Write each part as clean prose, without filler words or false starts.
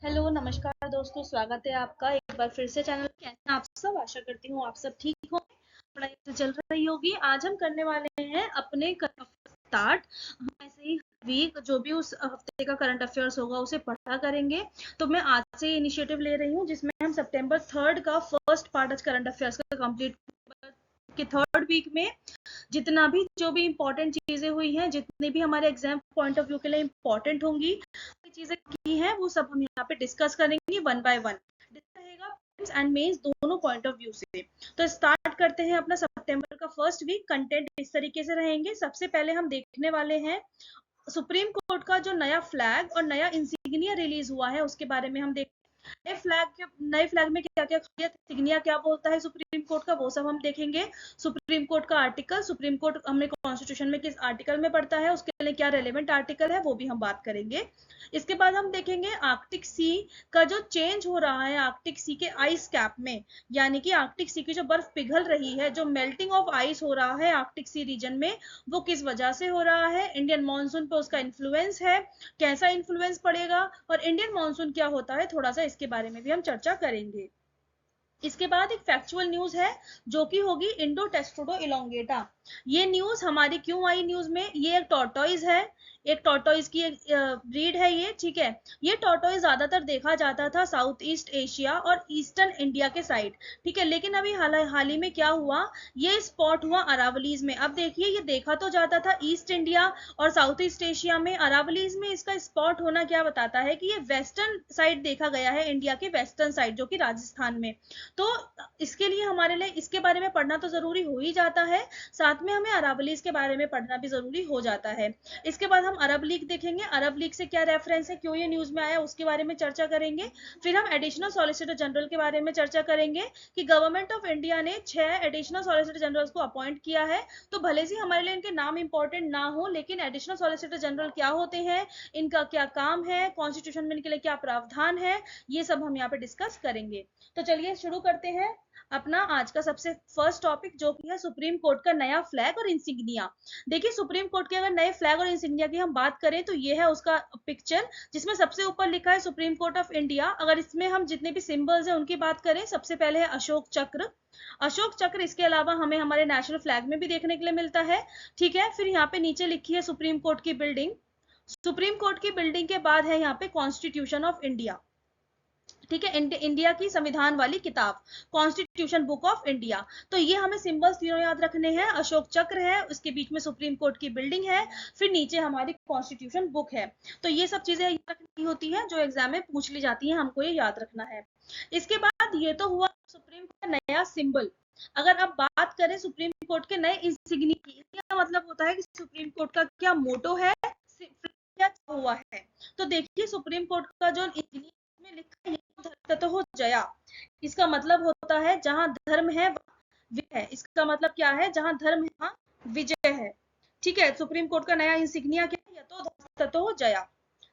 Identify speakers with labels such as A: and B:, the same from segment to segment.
A: Hello नमस्कार दोस्तों, स्वागत है आपका एक बार फिर से चैनल। कैसे हैं आप सब? आशा करती हूँ आप सब ठीक हो, पढ़ाई तो चल रही होगी। आज हम करने वाले हैं अपने करंट अफेयर स्टार्ट। हम ऐसे ही वीक जो भी उस हफ्ते का करंट अफेयर्स होगा उसे पढ़ा करेंगे। तो मैं आज से इनिशिएटिव ले रही हूँ जिसमें हम सितंबर 3 का फर्स्ट पार्ट आज करंट अफेयर्स का कंप्लीट के थर्ड वीक में जितना भी जो भी इंपॉर्टेंट चीजें हुई हैं, जितनी भी हमारे एग्जाम पॉइंट ऑफ व्यू के लिए इंपॉर्टेंट होंगी, चीजें की हैं, वो सब हम यहाँ पे डिस्कस करेंगे वन बाय वन। रहेगा एंड मेंस दोनों पॉइंट ऑफ व्यू से। तो स्टार्ट करते हैं अपना सितंबर का फर्स्ट वीक। कंटेंट इस तरीके से रहेंगे। सबसे पहले हम देखने वाले हैं सुप्रीम कोर्ट का जो नया फ्लैग और नया इंसिग्निया रिलीज हुआ है उसके बारे में हम देख। नए फ्लैग में क्या क्या खासियत, सिग्निया क्या बोलता है सुप्रीम कोर्ट का, वो सब हम देखेंगे। सुप्रीम कोर्ट का आर्टिकल, सुप्रीम कोर्ट हमने कॉन्स्टिट्यूशन में किस आर्टिकल में पढ़ता है, उसके लिए क्या रेलेवेंट आर्टिकल है, वो भी हम बात करेंगे। इसके बाद हम देखेंगे आर्कटिक सी का जो चेंज हो रहा है आर्कटिक सी के आइस कैप में, यानी कि आर्कटिक सी की जो बर्फ पिघल रही है, जो मेल्टिंग ऑफ आइस हो रहा है आर्कटिक सी रीजन में, वो किस वजह से हो रहा है, इंडियन मानसून पे उसका इन्फ्लुएंस है, कैसा इन्फ्लुएंस पड़ेगा, और इंडियन मानसून क्या होता है, थोड़ा सा इसके बारे में भी हम चर्चा करेंगे। इसके बाद एक फैक्चुअल न्यूज है जो कि होगी इंडो टेस्टोडो इलोंगेटा। ये न्यूज हमारी क्यों आई न्यूज में, ये एक टॉर्टोइज है, एक टॉर्टोइज की एक ब्रीड है ये, ठीक है। ये टॉर्टोइज ज्यादातर देखा जाता था साउथ ईस्ट एशिया और ईस्टर्न इंडिया के साइड, ठीक है। लेकिन अभी हाल ही में क्या हुआ, ये स्पॉट हुआ अरावलीज में। अब देखिए, ये देखा तो जाता था ईस्ट इंडिया और साउथ ईस्ट एशिया में, अरावलीज में इसका स्पॉट होना क्या बताता है कि ये वेस्टर्न साइड देखा गया है, इंडिया के वेस्टर्न साइड जो कि राजस्थान में। तो इसके लिए हमारे लिए इसके बारे में पढ़ना तो जरूरी हो ही जाता है, साथ में हमें अरब के बारे में पढ़ना भी जरूरी हो जाता है। इसके बाद हम अरब लीग देखेंगे, अरब लीग से क्या रेफरेंस है, क्यों ये न्यूज में आया, उसके बारे में चर्चा करेंगे। फिर हम एडिशनल सॉलिसिटर जनरल के बारे में चर्चा करेंगे कि गवर्नमेंट ऑफ इंडिया ने 6 एडिशनल सॉलिसिटर जनरल को अपॉइंट किया है। तो भले से हमारे लिए इनके नाम इंपॉर्टेंट ना हो, लेकिन एडिशनल सॉलिसिटर जनरल क्या होते हैं, इनका क्या काम है, कॉन्स्टिट्यूशन में इनके लिए क्या प्रावधान है, ये सब हम यहाँ पे डिस्कस करेंगे। तो चलिए शुरू करते हैं अपना आज का सबसे फर्स्ट टॉपिक, जो कि है सुप्रीम कोर्ट का नया फ्लैग और इंसिग्निया। देखिए, सुप्रीम कोर्ट के अगर नए फ्लैग और इंसिग्निया की हम बात करें तो ये है उसका पिक्चर, जिसमें सबसे ऊपर लिखा है सुप्रीम कोर्ट ऑफ इंडिया। अगर इसमें हम जितने भी सिंबल्स हैं उनकी बात करें, सबसे पहले है अशोक चक्र। अशोक चक्र इसके अलावा हमें हमारे नेशनल फ्लैग में भी देखने के लिए मिलता है, ठीक है। फिर यहाँ पे नीचे लिखी है सुप्रीम कोर्ट की बिल्डिंग। सुप्रीम कोर्ट की बिल्डिंग के बाद है यहाँ पे कॉन्स्टिट्यूशन ऑफ इंडिया, ठीक है। इंडिया की संविधान वाली किताब, कॉन्स्टिट्यूशन बुक ऑफ इंडिया। तो ये हमें सिंबल्स तीनों याद रखने हैं, अशोक चक्र है, उसके बीच में सुप्रीम कोर्ट की बिल्डिंग है, फिर नीचे हमारी कॉन्स्टिट्यूशन बुक है। तो ये सब चीजें याद रखनी होती है, जो एग्जाम में पूछ ली जाती है, हमको ये याद रखना है। इसके बाद ये तो हुआ सुप्रीम कोर्ट का नया सिंबल। अगर अब बात करें सुप्रीम कोर्ट के नए इंसिग्निया की, इसका मतलब होता है कि सुप्रीम कोर्ट का क्या मोटो है, क्या हुआ है। तो देखिए, सुप्रीम कोर्ट का जो इंसिग्निया में लिखा है ततो जया, इसका मतलब होता है जहां धर्म है विजय है। इसका मतलब क्या है, जहां धर्म है वहां विजय है, ठीक है। सुप्रीम कोर्ट का नया इंसिग्निया क्या है, यतो ततो जया,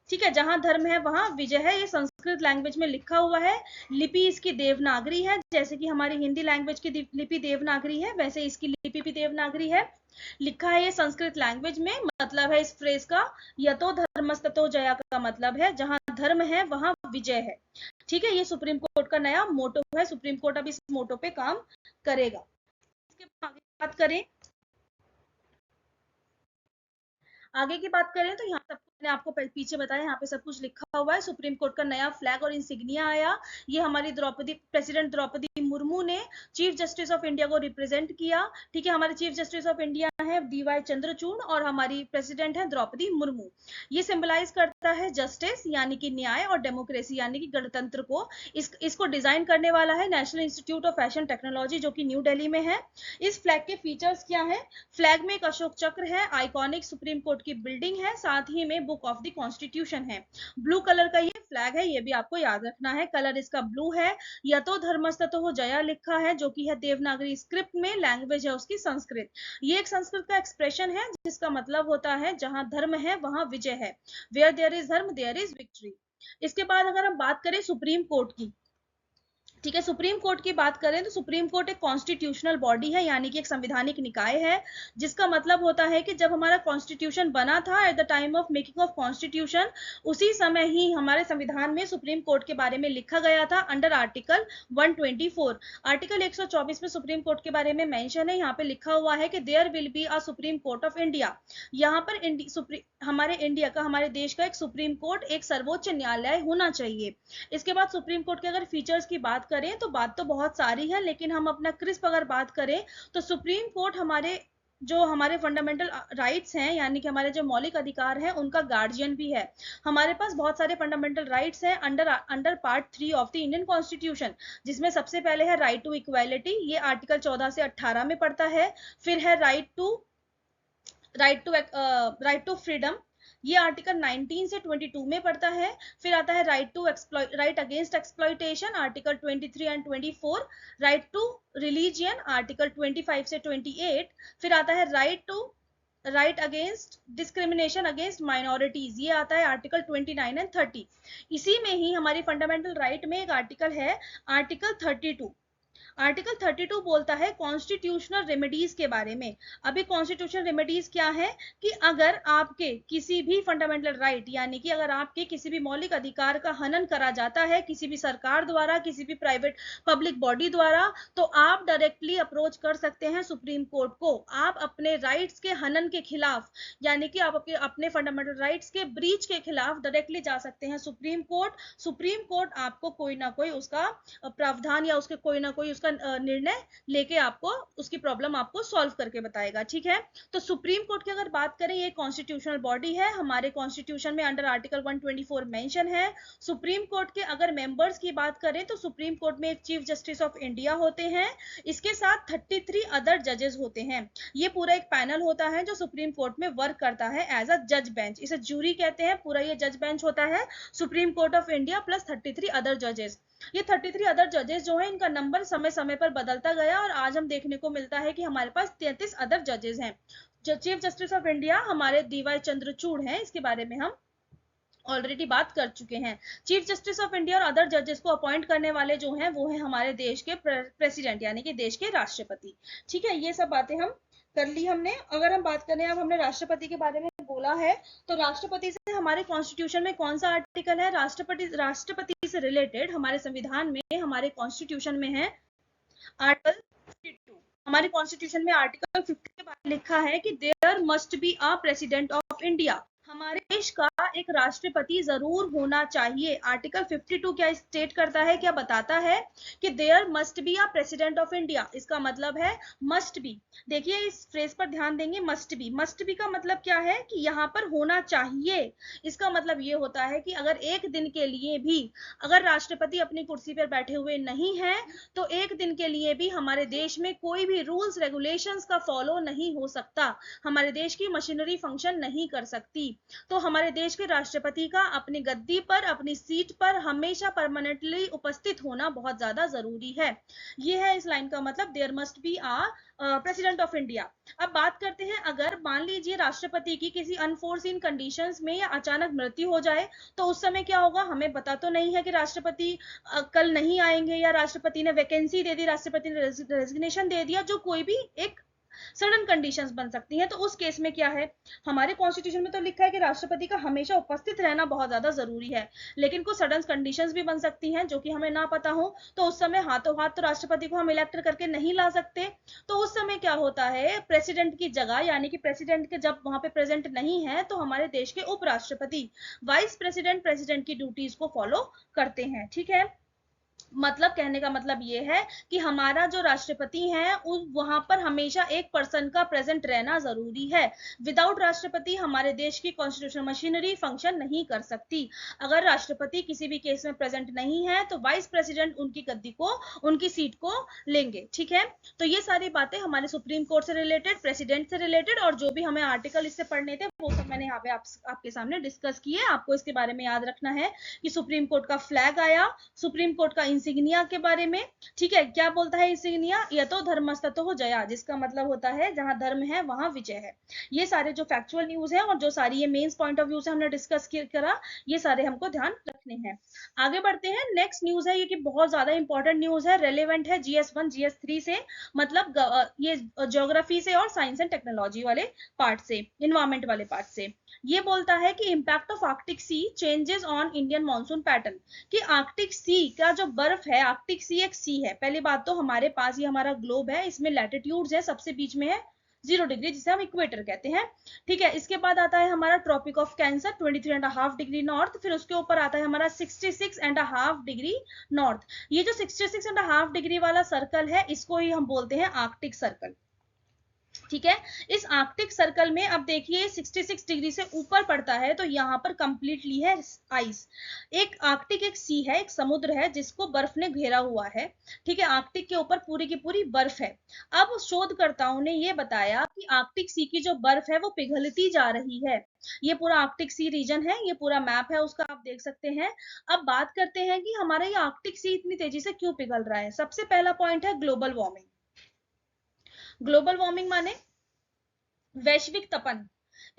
A: ठीक है। जहां धर्म है वहां विजय है। ये संस्कृत लैंग्वेज में लिखा हुआ है, लिपि इसकी देवनागरी है, जैसे कि हमारी हिंदी लैंग्वेज की लिपि देवनागरी है, वैसे इसकी लिपि भी देवनागरी है। लिखा है ये संस्कृत लैंग्वेज में, मतलब है इस फ्रेज का यतो धर्मस्ततो जया का मतलब है जहां धर्म है वहां विजय है, ठीक है। ये सुप्रीम कोर्ट का नया मोटो है, सुप्रीम कोर्ट अब इस मोटो पे काम करेगा। इसके बाद आगे बात करें, आगे की बात करें तो यहाँ सब मैंने आपको पीछे बताया, यहाँ पे सब कुछ लिखा हुआ है। सुप्रीम कोर्ट का नया फ्लैग और इंसिग्निया आया। ये हमारी प्रेसिडेंट द्रौपदी मुर्मू ने चीफ जस्टिस ऑफ इंडिया को रिप्रेजेंट किया, ठीक है। हमारे चीफ जस्टिस ऑफ इंडिया है DY चंद्रचूड़ और हमारी प्रेसिडेंट है द्रौपदी मुर्मू। ये सिंबलाइज करता है जस्टिस यानी कि न्याय और डेमोक्रेसी यानी कि गणतंत्र को। इसको डिजाइन करने वाला है national institute of fashion technology, जो कि न्यू दिल्ली में है। इस फ्लैग के फीचर्स क्या है, फ्लैग में एक अशोक चक्र है, आइकॉनिक सुप्रीम कोर्ट की बिल्डिंग है, साथ ही में बुक ऑफ द कॉन्स्टिट्यूशन है। ब्लू कलर का ये फ्लैग है, ये भी आपको याद रखना है, कलर इसका ब्लू है। यतो धर्मस्ततो जया लिखा है, जो कि है देवनागरी स्क्रिप्ट में, लैंग्वेज है उसकी संस्कृत। ये एक संस्कृत का एक्सप्रेशन है जिसका मतलब होता है जहां धर्म है वहां विजय है, वेयर देयर इज धर्म देयर इज विक्ट्री। इसके बाद अगर हम बात करें सुप्रीम कोर्ट की, ठीक है। सुप्रीम कोर्ट की बात करें तो सुप्रीम कोर्ट एक कॉन्स्टिट्यूशनल बॉडी है, यानी कि एक संवैधानिक निकाय है, जिसका मतलब होता है कि जब हमारा कॉन्स्टिट्यूशन बना था, at the time of making of constitution, उसी समय ही हमारे संविधान में सुप्रीम कोर्ट के बारे में लिखा गया था अंडर आर्टिकल 124। आर्टिकल 124 में सुप्रीम कोर्ट के बारे में मेंशन है, यहाँ पे लिखा हुआ है कि there will be a Supreme Court of India. यहाँ पर हमारे इंडिया का, हमारे देश का एक सुप्रीम कोर्ट, एक सर्वोच्च न्यायालय होना चाहिए। इसके बाद सुप्रीम कोर्ट के अगर फीचर्स की बात करें तो बात तो बहुत सारी है, लेकिन हम अपना क्रिस्प अगर बात करें तो सुप्रीम कोर्ट हमारे फंडामेंटल राइट्स हैं, यानी कि हमारे जो मौलिक अधिकार हैं, उनका गार्जियन भी है। हमारे पास बहुत सारे फंडामेंटल राइट्स हैं under part 3 of the Indian constitution, जिसमें सबसे पहले है राइट टू इक्वालिटी, ये आर्टिकल 14 से 18 में पड़ता है। फिर है राइट टू फ्रीडम, ये आर्टिकल 19 से 22 में पड़ता है। फिर आता है right against exploitation, article 23 and 24। Right to religion, article 25 से 28। फिर आता है right against discrimination against minorities, ये आता है आर्टिकल 29 एंड 30। इसी में ही हमारी फंडामेंटल राइट में एक आर्टिकल है, आर्टिकल 32। आर्टिकल 32 बोलता है कॉन्स्टिट्यूशनल रेमेडीज के बारे में। अभी कॉन्स्टिट्यूशनल रेमेडीज क्या है कि अगर आपके किसी भी फंडामेंटल राइट, यानी कि अगर आपके किसी भी मौलिक अधिकार का हनन करा जाता है किसी भी सरकार द्वारा, किसी भी प्राइवेट पब्लिक बॉडी द्वारा, तो आप डायरेक्टली अप्रोच कर सकते हैं सुप्रीम कोर्ट को। आप अपने राइट्स के हनन के खिलाफ, यानी कि आप अपने फंडामेंटल राइट्स के ब्रीच के खिलाफ डायरेक्टली जा सकते हैं सुप्रीम कोर्ट। सुप्रीम कोर्ट आपको कोई ना कोई उसका प्रावधान या उसके कोई ना कोई उसका निर्णय लेके आपको उसकी प्रॉब्लम आपको सॉल्व करके बताएगा। ठीक है, तो सुप्रीम कोर्ट की अगर बात करें, ये कॉन्स्टिट्यूशनल बॉडी है, हमारे कॉन्स्टिट्यूशन में अंडर आर्टिकल 124 मेंशन है। सुप्रीम कोर्ट के अगर मेंबर्स की बात करें तो सुप्रीम कोर्ट में एक चीफ जस्टिस ऑफ इंडिया होते हैं, इसके साथ 33 अदर जजेस होते हैं। ये पूरा एक पैनल होता है जो सुप्रीम कोर्ट में वर्क करता है एज अ जज बेंच, इसे जूरी कहते हैं। पूरा ये जज बेंच होता है supreme Court of India plus 33 other जजेस। ये 33 अदर जजेस जो है, इनका नंबर समय समय पर बदलता गया और आज हम देखने को मिलता है कि हमारे पास 33 अदर जजेस हैं। जो चीफ जस्टिस ऑफ इंडिया हमारे डीवाई चंद्रचूड़ हैं, इसके बारे में हम ऑलरेडी बात कर चुके हैं। चीफ जस्टिस ऑफ इंडिया और अदर जजेस को अपॉइंट करने वाले जो हैं वो हैं हमारे देश के प्रेसिडेंट, यानी कि देश के राष्ट्रपति। ठीक है, ये सब बातें हम कर ली हमने। अगर हम बात करें, अब हमने राष्ट्रपति के बारे में बोला है, तो राष्ट्रपति से हमारे कॉन्स्टिट्यूशन में कौन सा आर्टिकल है? राष्ट्रपति से रिलेटेड हमारे संविधान में, हमारे कॉन्स्टिट्यूशन में है आर्टिकल 52। हमारे कॉन्स्टिट्यूशन में आर्टिकल 50 के बारे में लिखा है कि there must be a president of India, हमारे देश का एक राष्ट्रपति जरूर होना चाहिए। आर्टिकल 52 क्या स्टेट करता है, क्या बताता है कि there must be a president of India. इसका मतलब है मस्ट बी। देखिए इस फ्रेज पर ध्यान देंगे, मस्ट बी। मस्ट बी का मतलब क्या है कि यहाँ पर होना चाहिए। इसका मतलब ये होता है कि अगर एक दिन के लिए भी अगर राष्ट्रपति अपनी कुर्सी पर बैठे हुए नहीं है, तो एक दिन के लिए भी हमारे देश में कोई भी रूल्स रेगुलेशंस का फॉलो नहीं हो सकता, हमारे देश की मशीनरी फंक्शन नहीं कर सकती। तो हमारे देश के राष्ट्रपति का अपनी गद्दी पर, अपनी सीट पर हमेशा परमानेंटली उपस्थित होना बहुत ज्यादा जरूरी है। यह है इस लाइन का मतलब, there must be a president of India. अब बात करते हैं, अगर मान लीजिए राष्ट्रपति की किसी अनफोर्सीन कंडीशंस में या अचानक मृत्यु हो जाए, तो उस समय क्या होगा? हमें पता तो नहीं है कि राष्ट्रपति कल नहीं आएंगे, या राष्ट्रपति ने वैकेंसी दे दी, राष्ट्रपति ने रेजिग्नेशन दे दिया, जो कोई भी एक सडन कंडीशंस बन सकती हैं। तो उस केस में क्या है, हमारे कॉन्स्टिट्यूशन में तो लिखा है कि राष्ट्रपति का हमेशा उपस्थित रहना बहुत ज्यादा जरूरी है, लेकिन कुछ सडन कंडीशंस भी बन सकती हैं जो कि हमें ना पता हो, तो उस समय हाथों हाथ तो राष्ट्रपति को हम इलेक्ट करके नहीं ला सकते। तो उस समय क्या होता है, प्रेसिडेंट की जगह, यानी कि प्रेसिडेंट के जब वहां पे प्रेजेंट नहीं है, तो हमारे देश के उपराष्ट्रपति, वाइस प्रेसिडेंट, प्रेसिडेंट की ड्यूटीज को फॉलो करते हैं। ठीक है, मतलब कहने का मतलब ये है कि हमारा जो राष्ट्रपति है वहां पर हमेशा एक पर्सन का प्रेजेंट रहना जरूरी है। विदाउट राष्ट्रपति हमारे देश की कॉन्स्टिट्यूशनल मशीनरी फंक्शन नहीं कर सकती। अगर राष्ट्रपति किसी भी केस में प्रेजेंट नहीं है, तो वाइस प्रेसिडेंट उनकी गद्दी को, उनकी सीट को लेंगे। ठीक है, तो ये सारी बातें हमारे सुप्रीम कोर्ट से रिलेटेड, प्रेसिडेंट से रिलेटेड, और जो भी हमें आर्टिकल इससे पढ़ने थे वो सब मैंने यहाँ पे आपके सामने डिस्कस किए। आपको इसके बारे में याद रखना है कि सुप्रीम कोर्ट का फ्लैग आया, सुप्रीम कोर्ट का इंसिग्निया के बारे में। ठीक है, क्या बोलता है इंसिग्निया? यतो धर्मस्ततो जया, जिसका मतलब होता है जहां धर्म है वहां विजय है। ये सारे जो फैक्चुअल न्यूज है और जो सारी ये मेंस पॉइंट ऑफ व्यू से हमने डिस्कस करा, ये सारे हमको ध्यान रखना रखने हैं। आगे बढ़ते हैं, नेक्स्ट न्यूज है ये कि बहुत ज्यादा इंपॉर्टेंट न्यूज है, रेलेवेंट है GS1 GS3 से, मतलब ये ज्योग्राफी से और साइंस एंड टेक्नोलॉजी वाले पार्ट से, इन्वायरमेंट वाले पार्ट से। ये बोलता है कि impact of Arctic sea changes on Indian monsoon pattern, कि आर्कटिक सी का जो बर्फ है, आर्कटिक सी एक सी है, पहली बात तो हमारे पास ये हमारा ग्लोब है, इसमें लैटिट्यूड्स है, सबसे बीच में है 0 डिग्री जिसे हम इक्वेटर कहते हैं, ठीक है। इसके बाद आता है हमारा tropic of Cancer 23.5 degree north, फिर उसके ऊपर आता है हमारा 66.5 डिग्री नॉर्थ। ये जो 66.5 डिग्री वाला सर्कल है इसको ही हम बोलते हैं आर्कटिक सर्कल, ठीक है। इस आर्कटिक सर्कल में अब देखिए 66 डिग्री से ऊपर पड़ता है तो यहाँ पर कंप्लीटली है आइस। एक आर्कटिक एक सी है, एक समुद्र है जिसको बर्फ ने घेरा हुआ है, ठीक है। आर्कटिक के ऊपर पूरी की पूरी बर्फ है। अब शोधकर्ताओं ने ये बताया कि आर्कटिक सी की जो बर्फ है वो पिघलती जा रही है। ये पूरा आर्कटिक सी रीजन है, ये पूरा मैप है उसका, आप देख सकते हैं। अब बात करते हैं कि हमारा ये आर्कटिक सी इतनी तेजी से क्यों पिघल रहा है। सबसे पहला पॉइंट है ग्लोबल वार्मिंग। ग्लोबल वार्मिंग माने वैश्विक तपन।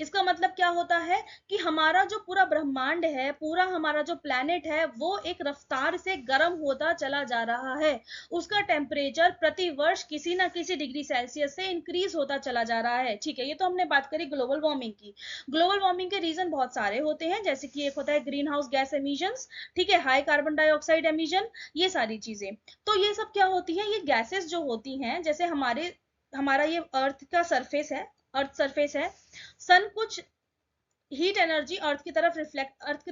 A: इसका मतलब क्या होता है कि हमारा जो पूरा ब्रह्मांड है, पूरा हमारा जो प्लेनेट है वो एक रफ्तार से गर्म होता चला जा रहा है। उसका टेम्परेचर प्रति वर्ष किसी ना किसी डिग्री सेल्सियस से इंक्रीज होता चला जा रहा है, ठीक है। ये तो हमने बात करी ग्लोबल वार्मिंग की। ग्लोबल वार्मिंग के रीजन बहुत सारे होते हैं, जैसे कि एक होता है ग्रीन हाउस गैस एमिशंस, ठीक है, हाई कार्बन डाइऑक्साइड एमिशन, ये सारी चीजें। तो ये सब क्या होती है, ये गैसेस जो होती हैं, जैसे हमारा ये अर्थ का सरफेस है, अर्थ सरफेस है, सन कुछ हीट एनर्जी अर्थ की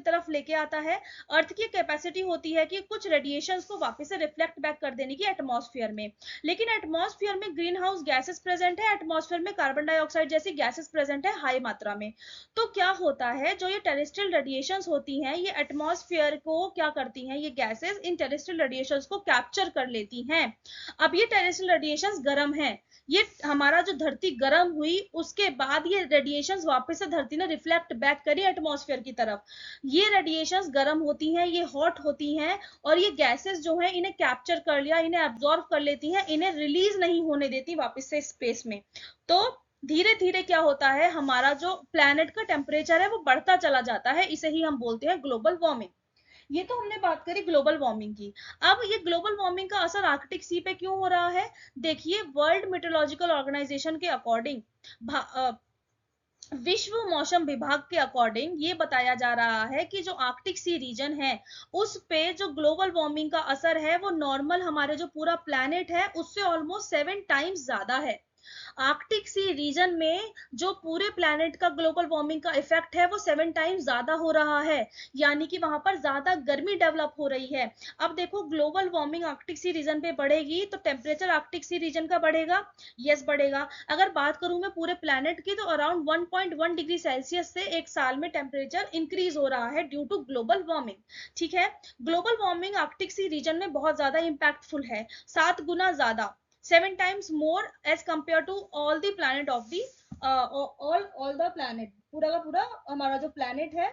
A: तरफ लेके आता है। अर्थ की कैपेसिटी होती है कि कुछ रेडिएशंस को वापस से रिफ्लेक्ट बैक कर देने की एटमॉस्फेयर में, लेकिन एटमॉस्फेयर में ग्रीन हाउस गैसेस प्रेजेंट है, एटमॉस्फेयर में कार्बन डाइऑक्साइड जैसी गैसेस प्रेजेंट है हाई मात्रा में। तो क्या होता है, जो ये टेरेस्ट्रियल रेडिएशंस होती हैं ये एटमॉस्फेयर को क्या करती हैं, ये गैसेस इन टेरेस्ट्रियल रेडिएशंस को कैप्चर कर लेती हैं। अब ये टेरेस्ट्रियल रेडिएशंस गर्म है, ये हमारा जो धरती गर्म हुई उसके बाद ये रेडिएशंस वापस से धरती ने रिफ्लेक्ट बैक करी एटमॉस्फेयर की तरफ। ये रेडिएशंस गर्म होती हैं, ये हॉट होती हैं, और ये गैसेस जो हैं इन्हें कैप्चर कर लिया, इन्हें एब्जॉर्ब कर लेती हैं, इन्हें रिलीज नहीं होने देती वापस से स्पेस में। तो धीरे धीरे क्या होता है, हमारा जो प्लैनेट का टेम्परेचर है वो बढ़ता चला जाता है, इसे ही हम बोलते हैं ग्लोबल वार्मिंग। ये तो हमने बात करी ग्लोबल वार्मिंग की। अब ये ग्लोबल वार्मिंग का असर आर्कटिक सी पे क्यों हो रहा है, देखिए वर्ल्ड मेट्रोलॉजिकल ऑर्गेनाइजेशन के अकॉर्डिंग, विश्व मौसम विभाग के अकॉर्डिंग ये बताया जा रहा है कि जो आर्कटिक सी रीजन है उस पे जो ग्लोबल वार्मिंग का असर है वो नॉर्मल हमारे जो पूरा प्लैनेट है उससे ऑलमोस्ट 7 टाइम्स ज्यादा है। आर्कटिक सी रीजन में जो पूरे प्लैनेट का ग्लोबल वार्मिंग का इफेक्ट है वो 7 टाइम्स ज्यादा हो रहा है, यानी कि वहां पर ज्यादा गर्मी डेवलप हो रही है। अब देखो global warming Arctic sea reason पे बढ़ेगी तो टेम्परेचर आर्कटिक सी रीजन का बढ़ेगा, यस बढ़ेगा। अगर बात करूं मैं पूरे प्लैनेट की तो अराउंड 1.1 डिग्री सेल्सियस से एक साल में टेम्परेचर इंक्रीज हो रहा है ड्यू टू ग्लोबल वार्मिंग, ठीक है। Global warming Arctic sea reason में बहुत ज्यादा इंपैक्टफुल है, 7 गुना ज्यादा, 7 times more as compared to all the planet of the all the planet, पूरा का पूरा हमारा जो planet है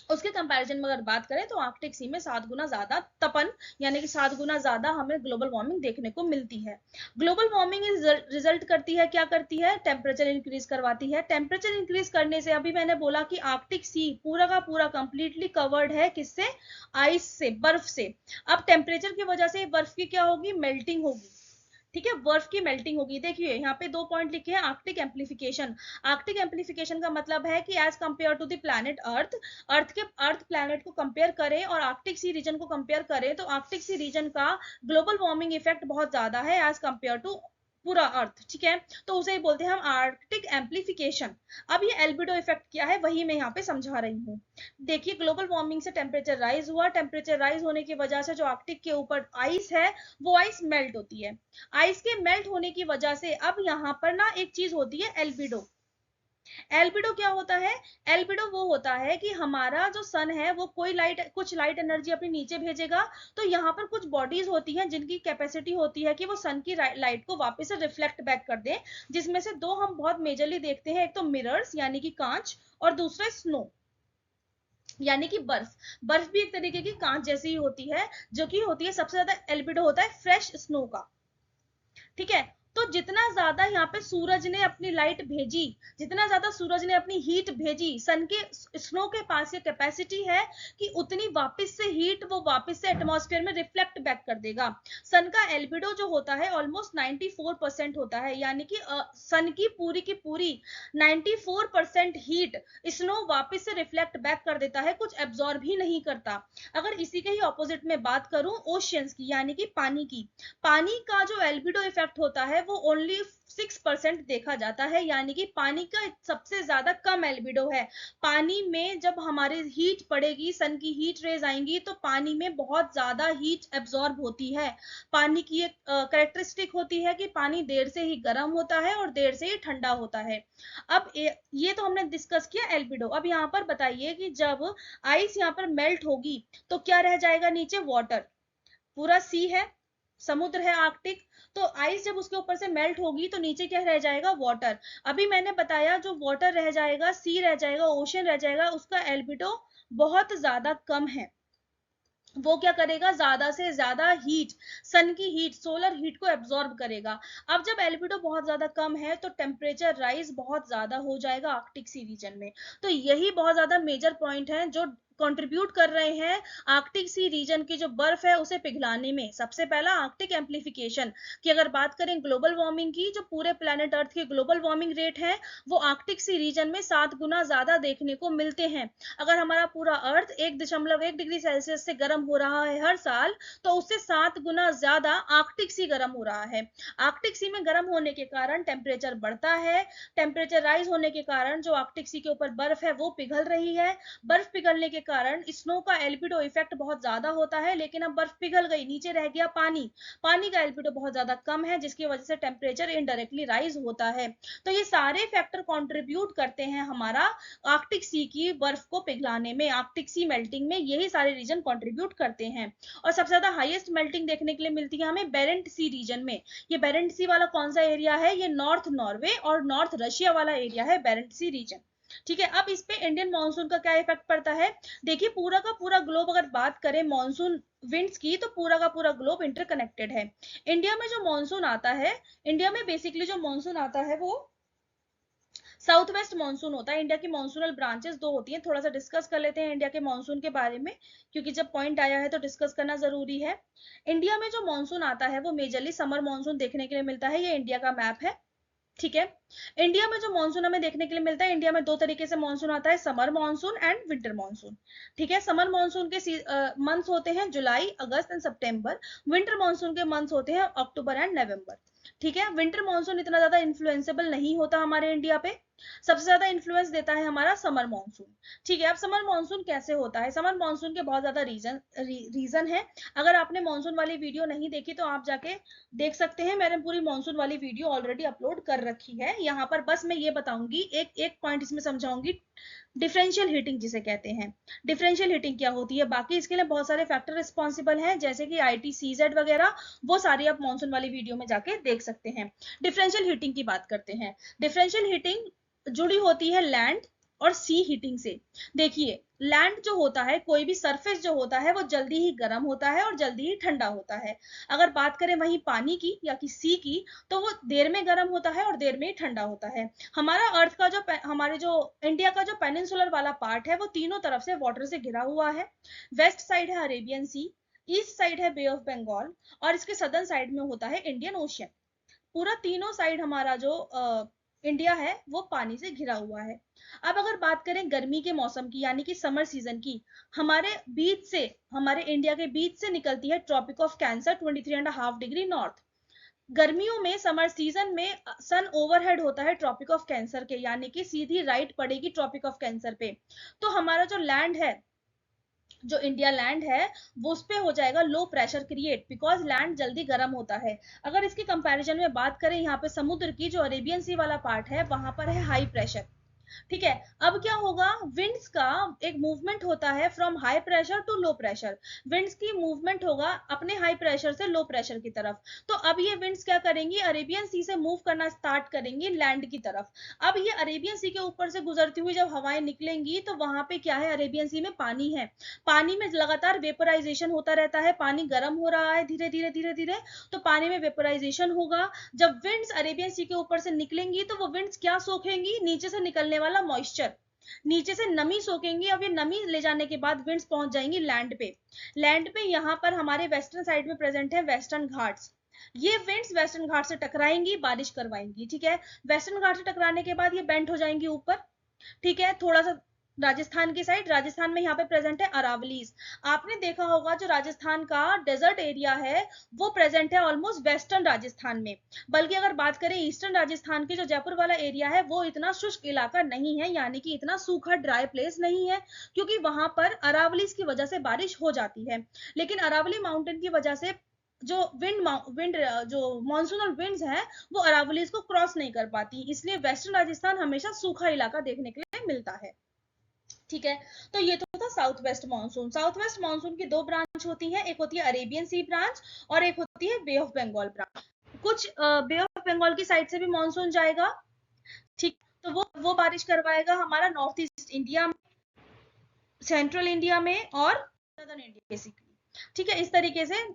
A: उसके कंपैरिजन में अगर बात करें तो आर्कटिक सी में 7 गुना ज्यादा तपन, यानी कि 7 गुना ज्यादा हमें ग्लोबल वार्मिंग देखने को मिलती है। ग्लोबल वार्मिंग रिजल्ट करती है, क्या करती है, टेम्परेचर इंक्रीज करवाती है। टेम्परेचर इंक्रीज करने से अभी मैंने बोला कि आर्कटिक सी पूरा का पूरा कंप्लीटली कवर्ड है किससे, आइस से, बर्फ से। अब टेम्परेचर की वजह से बर्फ की क्या होगी, मेल्टिंग होगी, ठीक है, बर्फ की मेल्टिंग होगी। देखिए यहाँ पे 2 पॉइंट लिखे हैं, आर्कटिक एम्प्लीफिकेशन। आर्कटिक एम्प्लीफिकेशन का मतलब है कि as compare to the planet Earth planet को कंपेयर करें और आर्कटिक सी रीजन को कंपेयर करें तो आर्कटिक सी रीजन का ग्लोबल वार्मिंग इफेक्ट बहुत ज्यादा है एज कंपेयर टू पूरा अर्थ, ठीक है। तो उसे ही बोलते हैं हम आर्कटिक एम्प्लीफिकेशन। अब ये एल्बिडो इफेक्ट क्या है वही मैं यहाँ पे समझा रही हूँ। देखिए ग्लोबल वार्मिंग से टेम्परेचर राइज हुआ, टेम्परेचर राइज होने की वजह से जो आर्कटिक के ऊपर आइस है वो आइस मेल्ट होती है। आइस के मेल्ट होने की वजह से अब यहाँ पर ना एक चीज होती है एल्बिडो। एल्बिडो क्या होता है, एल्बिडो वो होता है कि हमारा जो सन है वो कुछ लाइट एनर्जी अपनी नीचे भेजेगा, तो यहाँ पर कुछ बॉडीज होती हैं जिनकी कैपेसिटी होती है कि वो सन की लाइट को वापस से रिफ्लेक्ट बैक कर दें, जिसमें से 2 हम बहुत मेजरली देखते हैं, एक तो मिरर्स यानी कि कांच, और दूसरा स्नो यानी कि बर्फ। बर्फ भी एक तरीके की कांच जैसी ही होती है, जो कि होती है सबसे ज्यादा एल्बिडो होता है फ्रेश स्नो का, ठीक है। तो जितना ज्यादा यहाँ पे सूरज ने अपनी लाइट भेजी, जितना ज्यादा सूरज ने अपनी हीट भेजी, सन के स्नो के पास ये कैपेसिटी है कि उतनी वापस से हीट वो वापस से एटमॉस्फेयर में रिफ्लेक्ट बैक कर देगा। सन का एल्बिडो जो होता है ऑलमोस्ट 94% होता है, यानी कि सन की पूरी 94% हीट स्नो वापस से रिफ्लेक्ट बैक कर देता है, कुछ एब्जॉर्ब ही नहीं करता। अगर इसी के ही ऑपोजिट में बात करूं ओशियंस की, यानी कि पानी की, पानी का जो एल्बिडो इफेक्ट होता है वो ओनली 6% देखा जाता है, यानी कि पानी का सबसे ज्यादा कम एल्बिडो है। पानी में जब हमारे हीट पड़ेगी, सन की हीट रेज आएंगी, तो पानी में बहुत ज्यादा हीट एब्जॉर्ब होती है। पानी की एक कैरेक्टरिस्टिक होती है कि पानी देर से ही गर्म होता है और देर से ही ठंडा होता है। अब ये तो हमने डिस्कस किया एल्बिडो। अब यहाँ पर बताइए कि जब आइस यहाँ पर मेल्ट होगी तो क्या रह जाएगा नीचे? वाटर, पूरा सी है, समुद्र है आर्कटिक, तो आइस जब उसके ऊपर से मेल्ट होगी तो नीचे क्या रह जाएगा? वाटर। अभी मैंने बताया जो वाटर रह जाएगा, सी रह जाएगा, ओशन रह जाएगा, उसका एल्बिडो बहुत ज्यादा कम है। वो क्या करेगा? ज्यादा से ज्यादा हीट, सन की हीट, सोलर हीट को एब्जॉर्ब करेगा। अब जब एल्बिडो बहुत ज्यादा कम है तो टेम्परेचर राइज बहुत ज्यादा हो जाएगा आर्कटिक सी रीजन में। तो यही बहुत ज्यादा मेजर पॉइंट है जो कंट्रीब्यूट कर रहे हैं आर्कटिक सी रीजन की जो बर्फ है उसे पिघलाने में। सबसे पहला आर्कटिक एम्प्लीफिकेशन की अगर बात करें ग्लोबल वार्मिंग की, जो पूरे प्लेनेट अर्थ के ग्लोबल वार्मिंग रेट है वो आर्कटिक सी रीजन में 7 गुना ज्यादा देखने को मिलते हैं। अगर हमारा पूरा अर्थ 1.1 डिग्री सेल्सियस से गर्म हो रहा है हर साल, तो उससे 7 गुना ज्यादा आर्कटिक सी गर्म हो रहा है। आर्कटिक सी में गर्म होने के कारण टेम्परेचर बढ़ता है, टेम्परेचर राइज होने के कारण जो आर्कटिक सी के ऊपर बर्फ है वो पिघल रही है। बर्फ पिघलने के कारण स्नो का एल्बिडो इफेक्ट बहुत ज्यादा होता है, लेकिन अब बर्फ पिघल गई, नीचे रह गया पानी, पानी का एल्बिडो बहुत ज्यादा कम है, जिसकी वजह से टेम्परेचर इनडायरेक्टली राइज होता है। तो ये सारे फैक्टर कंट्रीब्यूट करते हैं हमारा आर्कटिक सी की बर्फ को पिघलाने में, आर्कटिक सी मेल्टिंग में यही सारे रीजन कंट्रीब्यूट करते हैं। और सबसे ज्यादा हाईएस्ट मेल्टिंग देखने के लिए मिलती है हमें बेरेंट सी रीजन में। ये बेरेंट सी वाला कौन सा एरिया है? ये नॉर्थ नॉर्वे और नॉर्थ रशिया वाला एरिया है बेरेंट सी रीजन। ठीक है, अब इस पे इंडियन मानसून का क्या इफेक्ट पड़ता है? देखिए पूरा का पूरा ग्लोब अगर बात करें मानसून विंड्स की, तो पूरा का पूरा ग्लोब इंटरकनेक्टेड है। इंडिया में जो मानसून आता है, इंडिया में बेसिकली जो मानसून आता है वो साउथ वेस्ट मानसून होता है। इंडिया की मानसूनल ब्रांचेस 2 होती हैं। थोड़ा सा डिस्कस कर लेते हैं इंडिया के मानसून के बारे में, क्योंकि जब पॉइंट आया है तो डिस्कस करना जरूरी है। इंडिया में जो मानसून आता है वो मेजरली समर मानसून देखने के लिए मिलता है। ये इंडिया का मैप है, ठीक है। इंडिया में जो मानसून हमें देखने के लिए मिलता है, इंडिया में 2 तरीके से मानसून आता है, summer monsoon and winter monsoon. ठीक है, समर मानसून के मंथ्स होते हैं जुलाई, अगस्त एंड सितंबर। विंटर मानसून के मंथ्स होते हैं अक्टूबर एंड नवंबर। ठीक है, विंटर मानसून इतना ज्यादा इन्फ्लुएंसेबल नहीं होता हमारे इंडिया पे, सबसे ज्यादा इन्फ्लुएंस देता है हमारा समर मानसून। ठीक है, अब समर मानसून कैसे होता है? समर मानसून के बहुत ज्यादा रीजन है। अगर आपने मानसून वाली वीडियो नहीं देखी तो आप जाके देख सकते हैं, मैंने पूरी मानसून वाली वीडियो ऑलरेडी अपलोड कर रखी है। यहाँ पर बस मैं ये बताऊंगी, एक एक पॉइंट इसमें समझाऊंगी, डिफरेंशियल हीटिंग जिसे कहते हैं। डिफरेंशियल हीटिंग क्या होती है? बाकी इसके लिए बहुत सारे फैक्टर रिस्पॉन्सिबल हैं, जैसे कि ITCZ वगैरह, वो सारी आप मानसून वाली वीडियो में जाके देख सकते हैं। डिफरेंशियल हीटिंग की बात करते हैं। डिफरेंशियल हीटिंग जुड़ी होती है लैंड और सी हीटिंग से। देखिए लैंड जो होता है, कोई भी सरफेस जो होता है वो जल्दी ही गर्म होता है और जल्दी ही ठंडा होता है। अगर बात करें वहीं पानी की या कि सी की, तो वो देर में गर्म होता है और देर में ही ठंडा होता है। हमारा अर्थ का जो हमारे जो इंडिया का जो पेनिनसुलर वाला पार्ट है वो तीनों तरफ से वाटर से घिरा हुआ है। वेस्ट साइड है अरेबियन सी, ईस्ट साइड है बे ऑफ बंगाल, और इसके सदर्न साइड में होता है इंडियन ओशियन। पूरा तीनों साइड हमारा जो इंडिया है वो पानी से घिरा हुआ है। अब अगर बात करें गर्मी के मौसम की, यानी कि समर सीजन की, हमारे बीच से, हमारे इंडिया के बीच से निकलती है tropic of Cancer 23.5 degree north. गर्मियों में समर सीजन में सन ओवरहेड होता है ट्रॉपिक ऑफ कैंसर के, यानी कि सीधी राइट पड़ेगी ट्रॉपिक ऑफ कैंसर पे। तो हमारा जो लैंड है, जो इंडिया लैंड है, वो उस पे हो जाएगा low pressure create, because land जल्दी गर्म होता है। अगर इसकी कंपैरिजन में बात करें यहाँ पे समुद्र की, जो अरेबियन सी वाला पार्ट है वहां पर है हाई प्रेशर। ठीक है। अब क्या होगा, विंड्स का एक मूवमेंट होता है from high pressure to low pressure. Winds की मूवमेंट होगा अपने हाई प्रेशर से लो प्रेशर की तरफ। तो अब ये विंड्स क्या करेंगी, अरेबियन सी से मूव करना स्टार्ट करेंगी लैंड की तरफ। अब ये अरेबियन सी के ऊपर से गुजरती हुई जब हवाएं निकलेंगी तो वहां पे क्या है, अरेबियन सी में पानी है। पानी में लगातार वेपोराइजेशन होता रहता है, पानी गर्म हो रहा है धीरे धीरे धीरे धीरे, तो पानी में वेपोराइजेशन होगा। जब विंड्स अरेबियन सी के ऊपर से निकलेंगी तो वो विंड्स क्या सोखेंगी, नीचे से निकलने वाला मॉइस्चर, नीचे से नमी सोखेंगी। अब ये नमी ले जाने के बाद विंड्स पहुंच जाएंगी लैंड पे। लैंड पे यहाँ पर हमारे वेस्टर्न साइड में प्रेजेंट है वेस्टर्न घाट्स। ये विंड्स वेस्टर्न घाट से टकराएंगी, बारिश करवाएंगी। ठीक है, वेस्टर्न घाट से टकराने के बाद ये बेंट हो जाएंगी ऊपर। ठीक है, थोड़ा सा राजस्थान की साइड, राजस्थान में यहाँ पे प्रेजेंट है अरावलीज। आपने देखा होगा जो राजस्थान का डेजर्ट एरिया है वो प्रेजेंट है ऑलमोस्ट वेस्टर्न राजस्थान में। बल्कि अगर बात करें ईस्टर्न राजस्थान की, जो जयपुर वाला एरिया है वो इतना शुष्क इलाका नहीं है, यानी कि इतना सूखा ड्राई प्लेस नहीं है, क्योंकि वहां पर अरावलीज की वजह से बारिश हो जाती है। लेकिन अरावली माउंटेन की वजह से जो विंड जो मॉनसूनल विंड्स हैं वो अरावलीज को क्रॉस नहीं कर पाती, इसलिए वेस्टर्न राजस्थान हमेशा सूखा इलाका देखने के लिए मिलता है। ठीक है, तो ये तो था south west monsoon. South west monsoon की दो ब्रांच होती हैं, एक होती है अरेबियन सी ब्रांच और एक होती है बे ऑफ बंगाल ब्रांच। कुछ बे ऑफ बंगाल की साइड से भी मानसून जाएगा। ठीक, तो वो बारिश करवाएगा हमारा नॉर्थ ईस्ट इंडिया में, सेंट्रल इंडिया में और सदर्न इंडिया बेसिकली। ठीक है, इस तरीके से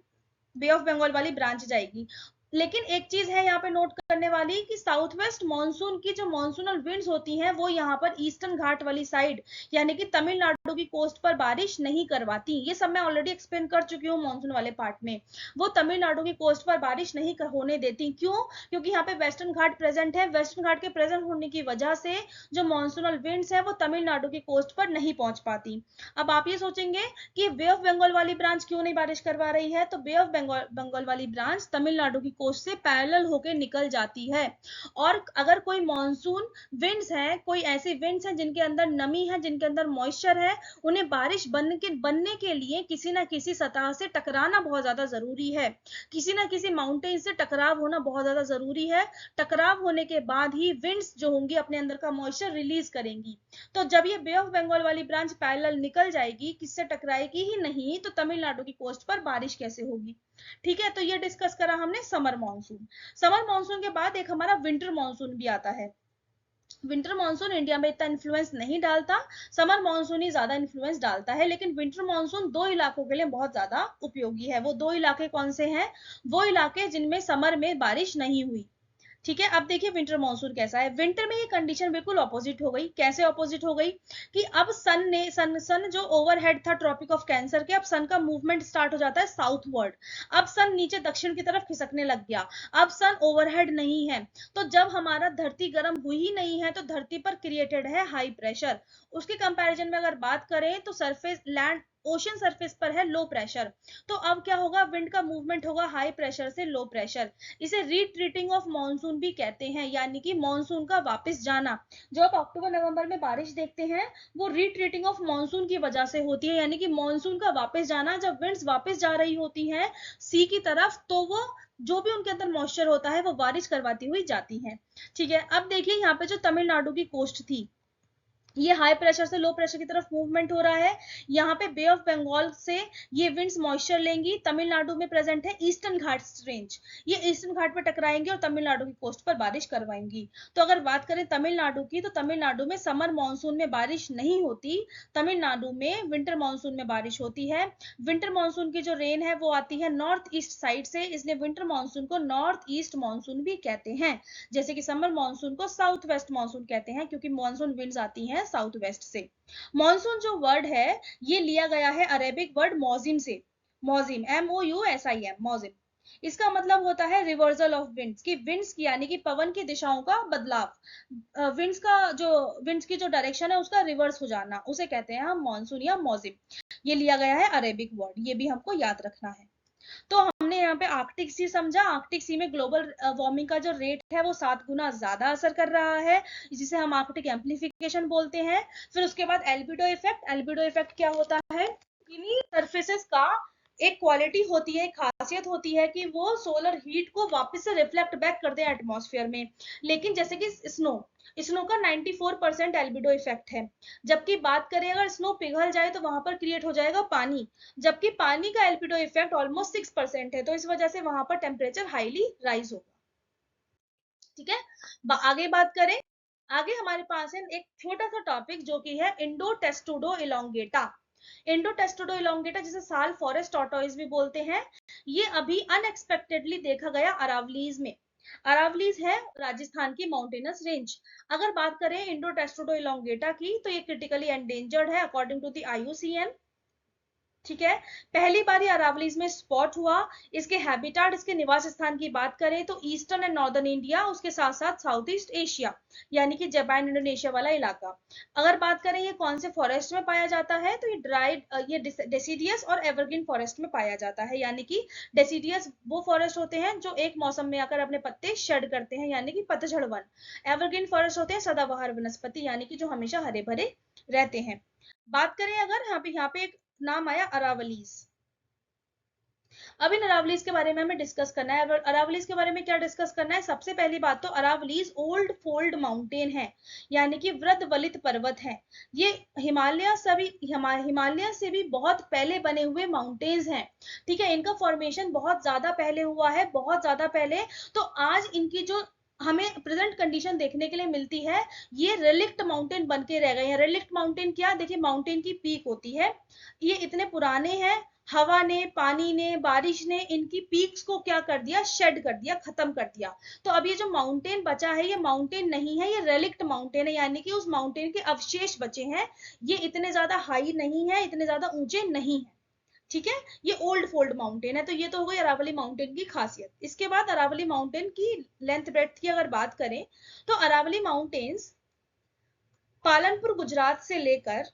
A: बे ऑफ बंगाल वाली ब्रांच जाएगी। लेकिन एक चीज है यहाँ पे नोट करने वाली कि साउथ वेस्ट मानसून की जो मानसूनल विंड्स होती हैं वो यहाँ पर ईस्टर्न घाट वाली साइड यानी कि तमिलनाडु की कोस्ट पर बारिश नहीं करवाती। ये सब मैं ऑलरेडी एक्सप्लेन कर चुकी हूँ मानसून वाले पार्ट में। वो तमिलनाडु की कोस्ट पर बारिश नहीं होने देती। क्यों? क्योंकि यहाँ पे वेस्टर्न घाट प्रेजेंट है। वेस्टर्न घाट के प्रेजेंट होने की वजह से जो मानसूनल विंड्स है वो तमिलनाडु की कोस्ट पर नहीं पहुंच पाती। अब आप ये सोचेंगे कि बे ऑफ बंगाल वाली ब्रांच क्यों नहीं बारिश करवा रही है, तो बे ऑफ बंगाल वाली ब्रांच तमिलनाडु की कोस्ट से पैरेलल होकर निकल जाती है। और अगर कोई मॉनसून विंड्स है, कोई ऐसी विंड्स हैं जिनके अंदर नमी है, जिनके अंदर मॉइस्चर है, उन्हें बारिश बनने के लिए किसी ना किसी सतह से टकराना बहुत ज्यादा जरूरी है। किसी ना किसी माउंटेन से टकराव होना बहुत ज्यादा जरूरी है। टकराव होने के बाद ही विंड्स जो होंगी अपने अंदर का मॉइस्चर रिलीज करेंगी। तो जब ये बे ऑफ बंगाल वाली ब्रांच पैरेलल निकल जाएगी, किससे टकराएगी ही नहीं, तो तमिलनाडु की कोस्ट पर बारिश कैसे होगी। ठीक है, तो ये डिस्कस करा हमने समर मॉनसून। समर मॉनसून के बाद एक हमारा विंटर मॉनसून भी आता है। विंटर मॉनसून इंडिया में इतना इन्फ्लुएंस नहीं डालता, समर मॉनसून ही ज्यादा इन्फ्लुएंस डालता है। लेकिन विंटर मॉनसून दो इलाकों के लिए बहुत ज्यादा उपयोगी है। वो दो इलाके कौन से हैं? वो इलाके जिनमें समर में बारिश नहीं हुई। ठीक है, अब देखिए विंटर मॉनसून कैसा है। विंटर में ये कंडीशन बिल्कुल ऑपोजिट हो गई। कैसे ऑपोजिट हो गई कि अब सन जो ओवरहेड था ट्रॉपिक ऑफ कैंसर के, अब सन का मूवमेंट स्टार्ट हो जाता है साउथवर्ड। अब सन नीचे दक्षिण की तरफ खिसकने लग गया। अब सन ओवरहेड नहीं है। तो जब हमारा धरती गर्म हुई ही नहीं है तो धरती पर क्रिएटेड है हाई प्रेशर। उसके कंपैरिजन में अगर बात करें तो सरफेस लैंड ओशन सरफेस पर है लो प्रेशर। तो अब क्या होगा, विंड का मूवमेंट होगा हाई प्रेशर से लो प्रेशर। इसे रिट्रीटिंग ऑफ मॉनसून भी कहते हैं, यानी कि मॉनसून का वापस जाना। जो आप अक्टूबर नवंबर में बारिश देखते हैं वो रिट्रीटिंग ऑफ मॉनसून की वजह से होती है, यानी कि मॉनसून का वापस जाना। जब विंड्स वापस जा रही होती हैं सी की तरफ तो वो जो भी उनके अंदर मॉइस्चर होता है वो बारिश करवाती हुई जाती है। ठीक है, अब देखिए यहाँ पे जो तमिलनाडु की कोस्ट थी, ये हाई प्रेशर से लो प्रेशर की तरफ मूवमेंट हो रहा है। यहाँ पे बे ऑफ बंगाल से ये विंड्स मॉइस्चर लेंगी। तमिलनाडु में प्रेजेंट है ईस्टर्न घाट रेंज, ये ईस्टर्न घाट पर टकराएंगे और तमिलनाडु की कोस्ट पर बारिश करवाएंगी। तो अगर बात करें तमिलनाडु की, तो तमिलनाडु में समर मानसून में बारिश नहीं होती, तमिलनाडु में विंटर मानसून में बारिश होती है। विंटर मानसून की जो रेन है वो आती है नॉर्थ ईस्ट साइड से, इसलिए विंटर मानसून को नॉर्थ ईस्ट मानसून भी कहते हैं। जैसे कि समर मानसून को साउथ वेस्ट मानसून कहते हैं, क्योंकि मानसून विंड्स आती हैं साउथ वेस्ट से। मॉनसून जो वर्ड है ये लिया गया है अरेबिक वर्ड मौजिम से। मौजिम, MOUSIM, मौजिम। इसका मतलब होता है रिवर्सल ऑफ विंड्स, की विंड्स की यानी कि पवन की दिशाओं का बदलाव। विंड्स की जो डायरेक्शन है उसका रिवर्स हो जाना, उसे कहते हैं हम मॉनसून या मौजिम। ये लिया गया है अरेबिक वर्ड, ये भी हमको याद रखना है। तो हमने यहाँ पे आर्कटिक सी समझा। आर्कटिक सी में ग्लोबल वार्मिंग का जो रेट है वो 7 गुना ज्यादा असर कर रहा है, जिसे हम आर्कटिक एम्प्लीफिकेशन बोलते हैं। फिर उसके बाद एल्बिडो इफेक्ट। एल्बिडो इफेक्ट क्या होता है? इन्हीं सरफेसेस का एक क्वालिटी होती है, खास खासियत होती है कि वो सोलर हीट को वापस से रिफ्लेक्ट बैक कर दे एटमॉस्फेयर में। लेकिन जैसे कि स्नो का 94% एल्बिडो इफेक्ट है, जबकि बात करें अगर स्नो पिघल जाए तो वहां पर क्रिएट हो जाएगा पानी, जबकि पानी का एल्बिडो इफेक्ट ऑलमोस्ट 6% है, तो इस वजह से वहां पर टेम्परेचर हाईली राइज होगा। ठीक है, आगे बात करें, आगे हमारे पास है एक छोटा सा टॉपिक जो कि है इंडोटेस्टुडो इलोंगेटा। इंडोटेस्टुडो इलोंगेटा जिसे साल फॉरेस्ट टॉर्टोइस भी बोलते हैं, ये अभी अनएक्सपेक्टेडली देखा गया अरावलीज में। अरावलीज है राजस्थान की माउंटेनस रेंज। अगर बात करें इंडोटेस्टुडो इलोंगेटा की तो ये क्रिटिकली एंडेंजर्ड है अकॉर्डिंग टू द IUCN। ठीक है, पहली बार ये अरावलीज में स्पॉट हुआ। इसके हैबिटाट, इसके निवास स्थान की बात करें तो ईस्टर्न एंड नॉर्दर्न इंडिया, उसके साथ साथ साउथ ईस्ट एशिया यानी कि जापान इंडोनेशिया वाला इलाका। अगर बात करें ये कौन से फॉरेस्ट में पाया जाता है तो ये डेसिडियस और एवरग्रीन फॉरेस्ट में पाया जाता है, यानी कि डेसिडियस वो फॉरेस्ट होते हैं जो एक मौसम में आकर अपने पत्ते शेड करते हैं यानी कि पतझड़ वन। एवरग्रीन फॉरेस्ट होते हैं सदाबहार वनस्पति यानी कि जो हमेशा हरे भरे रहते हैं। बात करें अगर यहाँ पे एक नाम आया अरावलीज। अब इन अरावलीज के बारे में हमें डिस्कस करना है। अरावलीज के बारे में क्या डिस्कस करना है, सबसे पहली बात तो अरावलीज ओल्ड फोल्ड माउंटेन है, यानी कि वृद्ध वलित पर्वत है। ये हिमालय से भी बहुत पहले बने हुए माउंटेन्स हैं। ठीक है, इनका फॉर्मेशन बहुत ज्यादा पहले हुआ है, बहुत ज्यादा पहले। तो आज इनकी जो हमें प्रेजेंट कंडीशन देखने के लिए मिलती है, ये रेलिक्ट माउंटेन बन के रह गए हैं। रेलिक्ट माउंटेन क्या, देखिए माउंटेन की पीक होती है, ये इतने पुराने हैं, हवा ने, पानी ने, बारिश ने इनकी पीक्स को क्या कर दिया, शेड कर दिया, खत्म कर दिया। तो अब ये जो माउंटेन बचा है ये माउंटेन नहीं है, ये रेलिक्ट माउंटेन है, यानी कि उस माउंटेन के अवशेष बचे हैं। ये इतने ज्यादा हाई नहीं है, इतने ज्यादा ऊंचे नहीं है। ठीक है, ये ओल्ड फोल्ड माउंटेन है। तो ये तो हो गई अरावली माउंटेन की खासियत। इसके बाद अरावली माउंटेन की लेंथ ब्रेड्थ की अगर बात करें तो अरावली माउंटेन्स पालनपुर गुजरात से लेकर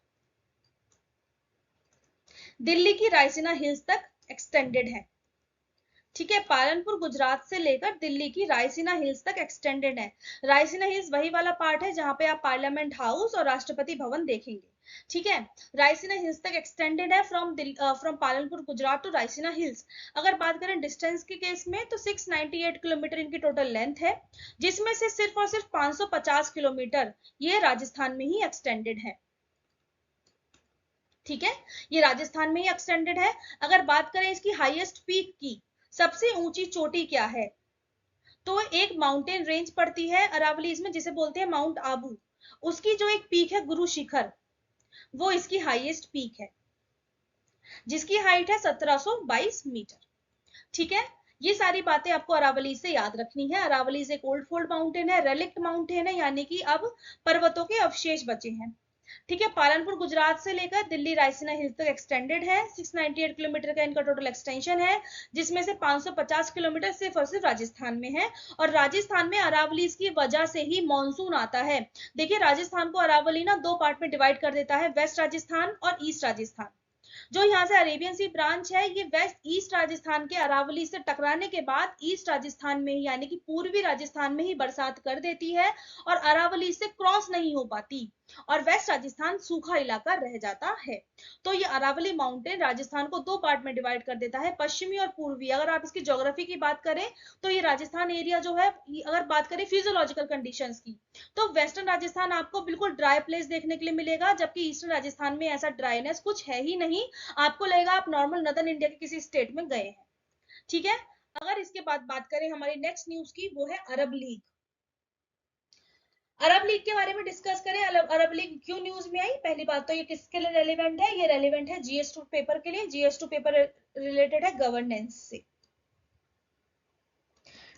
A: दिल्ली की रायसीना हिल्स तक एक्सटेंडेड है। ठीक है, पालनपुर गुजरात से लेकर दिल्ली की रायसीना हिल्स तक एक्सटेंडेड है। रायसीना हिल्स वही वाला पार्ट है जहां पे आप पार्लियामेंट हाउस और राष्ट्रपति भवन देखेंगे। ठीक है, रायसीना हिल्स तक एक्सटेंडेड है from Palanpur Gujarat to Raisina hills. अगर बात करें डिस्टेंस के केस में तो 698 किलोमीटर इनकी टोटल लेंथ है, जिसमें से सिर्फ और सिर्फ 550 किलोमीटर ये राजस्थान में ही एक्सटेंडेड है। ठीक है, ये राजस्थान में ही एक्सटेंडेड है। अगर बात करें इसकी हाईएस्ट पीक की, सबसे ऊंची चोटी क्या है, तो एक माउंटेन रेंज पड़ती है अरावलीज में जिसे बोलते हैं माउंट आबू। उसकी जो एक पीक है गुरु शिखर, वो इसकी हाईएस्ट पीक है, जिसकी हाइट है 1722 मीटर। ठीक है, ये सारी बातें आपको अरावलीज से याद रखनी है। अरावलीज एक ओल्ड फोल्ड माउंटेन है, रेलिक्ट माउंटेन है, यानी कि अब पर्वतों के अवशेष बचे हैं। ठीक है, पालनपुर गुजरात से लेकर दिल्ली रायसीना हिल्स तक एक्सटेंडेड है। 698 किलोमीटर का इनका टोटल एक्सटेंशन है, जिसमें से 550 किलोमीटर सिर्फ और सिर्फ राजस्थान में है। और राजस्थान में अरावलीज की वजह से ही मानसून आता है। देखिए राजस्थान को अरावली ना दो पार्ट में डिवाइड कर देता है, वेस्ट राजस्थान और ईस्ट राजस्थान। जो यहाँ से अरेबियन सी ब्रांच है ये वेस्ट ईस्ट राजस्थान के अरावली से टकराने के बाद ईस्ट राजस्थान में ही यानी कि पूर्वी राजस्थान में ही बरसात कर देती है और अरावली से क्रॉस नहीं हो पाती और वेस्ट राजस्थान सूखा इलाका रह जाता है। तो ये अरावली माउंटेन राजस्थान को दो पार्ट में डिवाइड कर देता है, पश्चिमी और पूर्वी। अगर आप इसकी ज्योग्राफी की बात करें तो ये राजस्थान एरिया जो है, अगर बात करें फिजियोलॉजिकल कंडीशंस की, तो वेस्टर्न राजस्थान आपको बिल्कुल ड्राई प्लेस देखने के लिए मिलेगा, जबकि ईस्टर्न राजस्थान में ऐसा ड्राइनेस कुछ है ही नहीं। आपको लगेगा आप नॉर्मल नॉर्दर्न इंडिया के किसी स्टेट में गए हैं। ठीक है, अगर इसके बाद बात करें हमारी नेक्स्ट न्यूज की, वो है अरब लीग। अरब लीग के बारे में डिस्कस करें। अरब लीग क्यों न्यूज में आई, पहली बात तो ये किसके लिए रेलेवेंट है, ये रेलेवेंट है GS2 पेपर के लिए। GS2 पेपर रिलेटेड है गवर्नेंस से।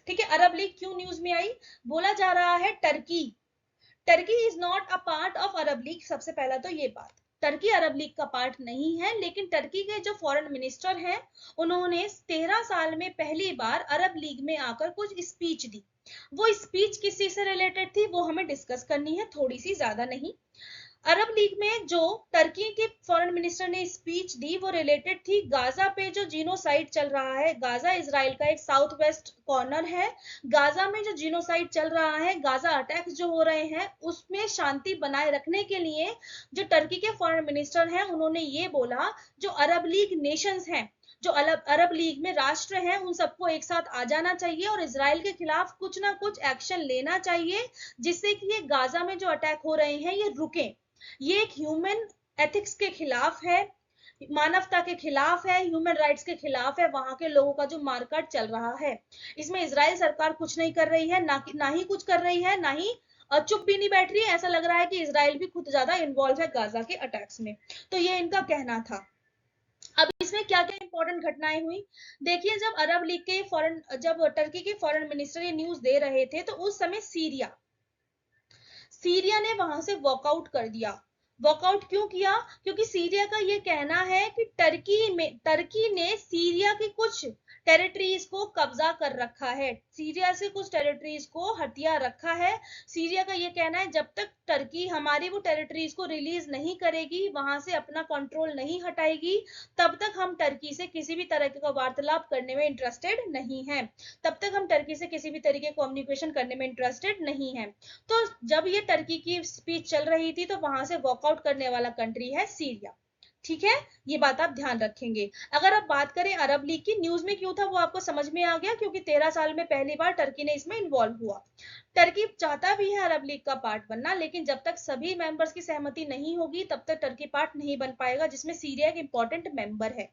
A: ठीक है, अरब लीग क्यों न्यूज में आई, बोला जा रहा है Turkey is not a part of Arab league. सबसे पहला तो ये बात, टर्की अरब लीग का पार्ट नहीं है, लेकिन टर्की के जो फॉरेन मिनिस्टर हैं उन्होंने 13 साल में पहली बार अरब लीग में आकर कुछ स्पीच दी। वो स्पीच किस चीज से रिलेटेड थी वो हमें डिस्कस करनी है, थोड़ी सी, ज्यादा नहीं। अरब लीग में जो टर्की के फॉरेन मिनिस्टर ने स्पीच दी वो रिलेटेड थी गाजा पे जो जीनोसाइड चल रहा है। गाजा इजराइल का एक साउथ वेस्ट कॉर्नर है। गाजा में जो जीनोसाइड चल रहा है, गाजा अटैक्स जो हो रहे हैं, उसमें शांति बनाए रखने के लिए जो टर्की के फॉरेन मिनिस्टर हैं उन्होंने ये बोला जो अरब लीग नेशंस हैं जो अरब लीग में राष्ट्र हैं उन सबको एक साथ आ जाना चाहिए और इजराइल के खिलाफ कुछ ना कुछ एक्शन लेना चाहिए, जिससे कि ये गाजा में जो अटैक हो रहे हैं ये रुके। ये एक ह्यूमन एथिक्स के खिलाफ है, मानवता के खिलाफ है, ह्यूमन राइट्स के खिलाफ है, वहां के लोगों का जो मारकाट चल रहा है। इसमें इजराइल सरकार कुछ नहीं कर रही है, ना ही कुछ कर रही है, ना ही चुप भी नहीं बैठ रही है। ऐसा लग रहा है कि इजराइल भी खुद ज्यादा इन्वॉल्व है गाजा के अटैक्स में। तो ये इनका कहना था। अब इसमें क्या क्या इंपॉर्टेंट घटनाएं हुई, देखिए जब अरब लीग के जब टर्की के फॉरेन मिनिस्टर ये न्यूज दे रहे थे तो उस समय सीरिया ने वहां से वॉकआउट कर दिया। वॉकआउट क्यों किया? क्योंकि सीरिया का ये कहना है कि टर्की ने सीरिया की कुछ टेरिटरीज को कब्जा कर रखा है, सीरिया से कुछ टेरिटरीज को हथिया रखा है। सीरिया का ये कहना है जब तक टर्की हमारी वो टेरिटरीज को रिलीज नहीं करेगी, वहां से अपना कंट्रोल नहीं हटाएगी, तब तक हम टर्की से किसी भी तरह का वार्तालाप करने में इंटरेस्टेड नहीं है, तब तक हम टर्की से किसी भी तरीके कम्युनिकेशन करने में इंटरेस्टेड नहीं है। तो जब ये टर्की की स्पीच चल रही थी तो वहां से वॉकआउट करने वाला कंट्री है सीरिया। ठीक है, ये बात आप ध्यान रखेंगे। अगर आप बात करें अरब लीग की, न्यूज में क्यों था वो आपको समझ में आ गया, क्योंकि 13 साल में पहली बार टर्की ने इसमें इन्वॉल्व हुआ। टर्की चाहता भी है अरब लीग का पार्ट बनना, लेकिन जब तक सभी मेंबर्स की सहमति नहीं होगी तब तक टर्की पार्ट नहीं बन पाएगा, जिसमें सीरिया एक इंपॉर्टेंट मेंबर है।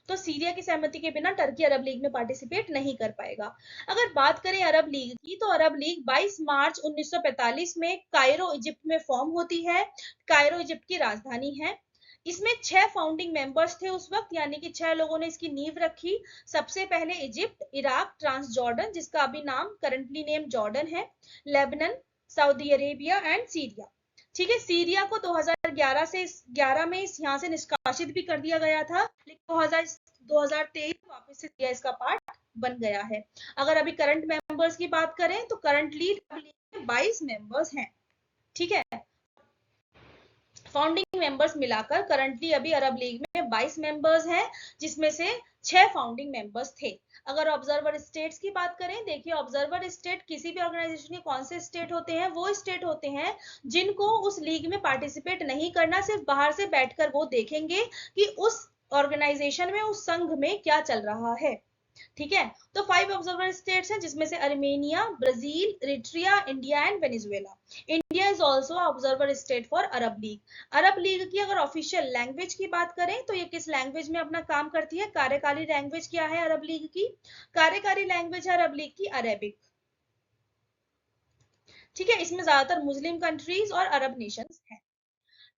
A: तो सीरिया की सहमति के बिना टर्की अरब लीग में पार्टिसिपेट नहीं कर पाएगा। अगर बात करें अरब लीग की, तो अरब लीग 22 मार्च 1945 में कायरो इजिप्ट में फॉर्म होती है। कायरो इजिप्ट की राजधानी है। इसमें 6 फाउंडिंग मेंबर्स थे उस वक्त, यानी कि 6 लोगों ने इसकी नींव रखी। सबसे पहले इजिप्ट, इराक, ट्रांस जॉर्डन जिसका अभी नाम करंटली नेम जॉर्डन है, Lebanon, Saudi Arabia and Syria. ठीक है, सीरिया को 2011 में यहाँ से निष्कासित भी कर दिया गया था, लेकिन 2023 वापस से सीरिया इसका पार्ट बन गया है। अगर अभी करंट मेंबर्स की बात करें तो करंटली 22 मेंबर्स हैं। ठीक है, फाउंडिंग मेंबर्स मिलाकर करंटली अभी अरब लीग में 22 मेंबर्स हैं, जिसमें से 6 फाउंडिंग मेंबर्स थे। अगर ऑब्जर्वर स्टेट्स की बात करें, देखिए ऑब्जर्वर स्टेट किसी भी ऑर्गेनाइजेशन के कौन से स्टेट होते हैं? वो स्टेट होते हैं जिनको उस लीग में पार्टिसिपेट नहीं करना, सिर्फ बाहर से बैठकर वो देखेंगे कि उस ऑर्गेनाइजेशन में, उस संघ में क्या चल रहा है। ठीक है, तो 5 ऑब्जर्वर स्टेट्स हैं, जिसमें से Armenia, Brazil, Eritrea, India and Venezuela. India is also observer state for Arab league. Arab league की अगर ऑफिशियल लैंग्वेज की बात करें तो ये किस लैंग्वेज में अपना काम करती है? कार्यकारी लैंग्वेज क्या है अरब लीग की? कार्यकारी लैंग्वेज है अरब लीग की अरेबिक। ठीक है, इसमें ज्यादातर मुस्लिम कंट्रीज और अरब नेशंस हैं।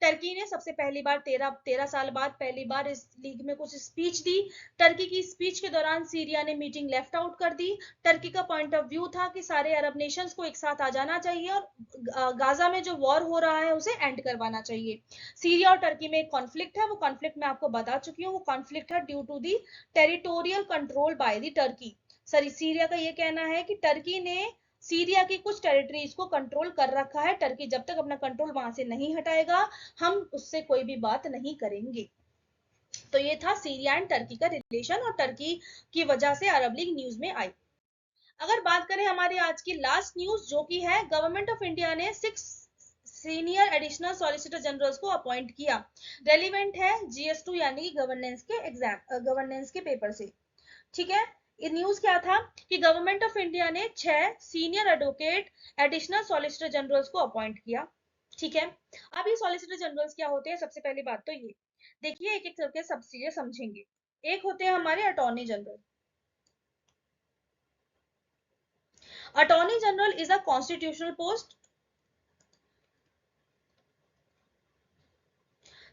A: टर्की ने सबसे पहली बार 13 साल बाद पहली बार इस लीग में कुछ स्पीच दी। टर्की की स्पीच के दौरान सीरिया ने मीटिंग लेफ्ट आउट कर दी। टर्की का पॉइंट ऑफ व्यू था कि सारे अरब नेशंस को एक साथ आ जाना चाहिए और गाजा में जो वॉर हो रहा है उसे एंड करवाना चाहिए। सीरिया और टर्की में एक कॉन्फ्लिक्ट है, वो कॉन्फ्लिक्ट मैं आपको बता चुकी हूँ। वो कॉन्फ्लिक्ट है due to the territorial control by the Turkey. Syria का ये कहना है कि टर्की ने सीरिया की कुछ टेरिटरीज को कंट्रोल कर रखा है। टर्की जब तक अपना कंट्रोल वहां से नहीं हटाएगा हम उससे कोई भी बात नहीं करेंगे। तो ये था सीरिया एंड टर्की का रिलेशन, और टर्की की वजह से अरब लीग न्यूज में आई। अगर बात करें हमारी आज की लास्ट न्यूज, जो की है गवर्नमेंट ऑफ इंडिया ने 6 सीनियर एडिशनल सॉलिसिटर जनरल्स को अपॉइंट किया। रेलिवेंट है GS2 यानी गवर्नेंस के पेपर से। ठीक है, ये न्यूज क्या था कि गवर्नमेंट ऑफ इंडिया ने 6 senior advocate additional solicitor generals को अपॉइंट किया। ठीक है, अब ये सॉलिसिटर जनरल्स क्या होते हैं? सबसे पहली बात तो ये देखिए, एक एक करके सब चीजें समझेंगे। एक होते हैं हमारे attorney general. Attorney general is a constitutional post.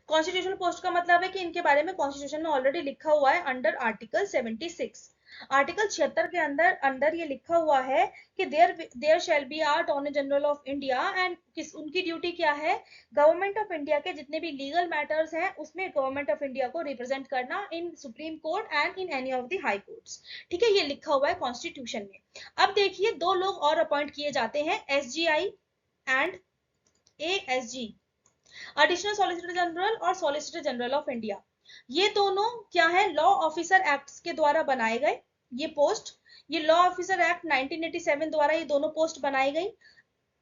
A: Constitutional post का मतलब है कि इनके बारे में कॉन्स्टिट्यूशन में ऑलरेडी लिखा हुआ है अंडर आर्टिकल 76। आर्टिकल 76 के अंदर ये लिखा हुआ है कि there shall be attorney general of India, and उनकी ड्यूटी क्या है? गवर्नमेंट ऑफ इंडिया के जितने भी लीगल मैटर्स हैं उसमें गवर्नमेंट ऑफ इंडिया को रिप्रेजेंट करना in supreme court and in any of the high courts. ठीक है, ये लिखा हुआ है कॉन्स्टिट्यूशन में। अब देखिए, 2 लोग और अपॉइंट किए जाते हैं, SGI and ASG, additional solicitor general और सॉलिसिटर जनरल ऑफ इंडिया। ये दोनों क्या है? लॉ ऑफिसर एक्ट के द्वारा बनाए गए ये पोस्ट। ये लॉ ऑफिसर एक्ट 1987 द्वारा ये दोनों पोस्ट बनाई गई,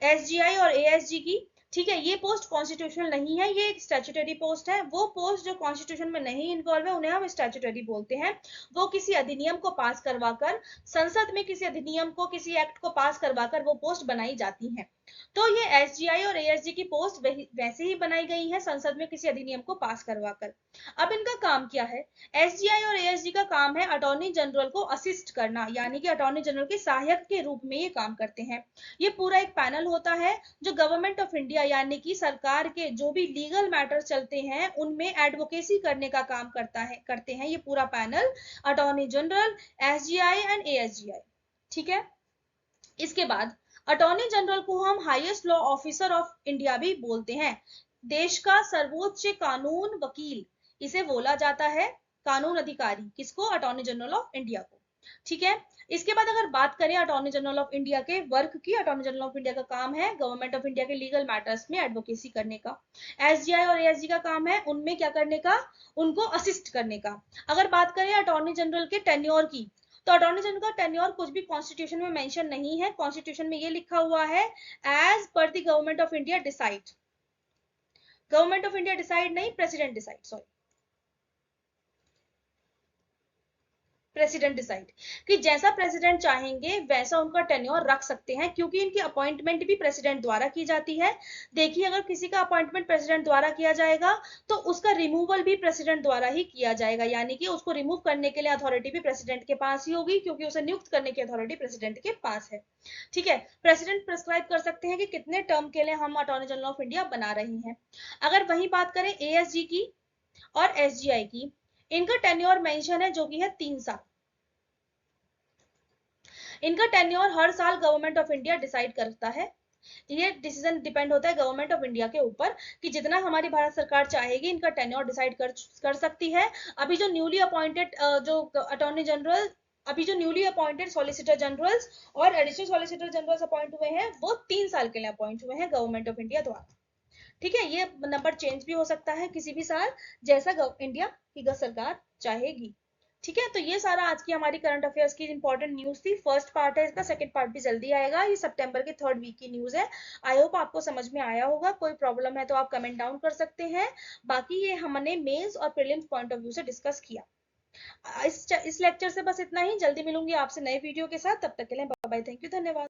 A: SGI और ASG की। ठीक है, ये पोस्ट कॉन्स्टिट्यूशनल नहीं है, ये एक स्टैट्यूटरी पोस्ट है। वो पोस्ट जो कॉन्स्टिट्यूशन में नहीं इन्वॉल्व है उन्हें हम स्टैट्यूटरी बोलते हैं। वो किसी अधिनियम को पास करवाकर, संसद में किसी अधिनियम को, किसी एक्ट को पास करवाकर वो पोस्ट बनाई जाती है। तो ये एसजीआई और एएसजी की पोस्ट वैसे ही बनाई गई है, संसद में किसी अधिनियम को पास करवाकर। अब इनका काम क्या है? एसजीआई और एएसजी का काम है अटॉर्नी जनरल को असिस्ट करना, यानी कि अटॉर्नी जनरल के सहायक के रूप में ये काम करते हैं। ये पूरा एक पैनल होता है जो गवर्नमेंट ऑफ इंडिया यानी कि सरकार के जो भी लीगल मैटर चलते हैं उनमें एडवोकेसी करने का काम करते हैं ये पूरा panel, attorney general, SGI and एएसजीआई। ठीक है, इसके बाद अटॉर्नी जनरल को हम highest law officer of India भी बोलते हैं। देश का सर्वोच्च कानून वकील इसे बोला जाता है, कानून अधिकारी किसको? अटॉर्नी जनरल ऑफ इंडिया को। ठीक है, इसके बाद अगर बात करें अटॉर्नी जनरल ऑफ इंडिया के वर्क की, अटॉर्नी जनरल ऑफ इंडिया का काम है गवर्नमेंट ऑफ इंडिया के लीगल मैटर्स में एडवोकेसी करने का। एसजीआई और एएसजी का काम है उनमें क्या करने का? उनको असिस्ट करने का। अगर बात करें अटॉर्नी जनरल के टेन्योर की, तो अटॉर्नी जनरल का टेन्योर कुछ भी कॉन्स्टिट्यूशन में मेंशन नहीं है। कॉन्स्टिट्यूशन में ये लिखा हुआ है as per the government of India decide. Government of India decide नहीं, president decide, sorry, president decide, कि जैसा प्रेसिडेंट चाहेंगे वैसा उनका टेन्योर रख सकते हैं, क्योंकि इनकी अपॉइंटमेंट भी प्रेसिडेंट द्वारा की जाती है। देखिए, अगर किसी का अपॉइंटमेंट प्रेसिडेंट द्वारा किया जाएगा तो उसका रिमूवल भी प्रेसिडेंट द्वारा ही किया जाएगा, यानी कि उसको रिमूव करने के लिए अथॉरिटी भी प्रेसिडेंट के पास ही होगी, क्योंकि उसे नियुक्त करने की अथॉरिटी प्रेसिडेंट के पास है। ठीक है, प्रेसिडेंट प्रिस्क्राइब कर सकते हैं कि कितने टर्म के लिए हम अटॉर्नी जनरल ऑफ इंडिया बना रहे हैं। अगर वही बात करें एएसजी की और एसजीआई की, इनका टेन्योर मेंशन है जो कि है 3 साल। इनका टेन्योर हर साल गवर्नमेंट ऑफ इंडिया डिसाइड करता है। ये डिसीजन डिपेंड होता है गवर्नमेंट ऑफ इंडिया के ऊपर कि जितना हमारी भारत सरकार चाहेगी इनका टेन्योर डिसाइड कर सकती है। अभी जो न्यूली अपॉइंटेड जो अटॉर्नी जनरल, अभी जो न्यूली अपॉइंटेड सॉलिसिटर जनरल्स और एडिशनल सॉलिसिटर जनरल्स अपॉइंट हुए हैं वो 3 साल के लिए अपॉइंट हुए हैं गवर्नमेंट ऑफ इंडिया द्वारा। ठीक है, ये नंबर चेंज भी हो सकता है किसी भी साल, जैसा इंडिया की सरकार चाहेगी। ठीक है, तो ये सारा आज की हमारी करंट अफेयर्स की इंपॉर्टेंट न्यूज थी। फर्स्ट पार्ट है इसका, सेकंड पार्ट भी जल्दी आएगा। ये सितंबर के 3rd वीक की न्यूज है। आई होप आपको समझ में आया होगा। कोई प्रॉब्लम है तो आप कमेंट डाउन कर सकते हैं। बाकी ये हमने मेंस और प्रीलिम्स पॉइंट ऑफ व्यू से डिस्कस किया। इस लेक्चर से बस इतना ही। जल्दी मिलूंगी आपसे नए वीडियो के साथ, तब तक के लिए बाय बाय, थैंक यू, धन्यवाद।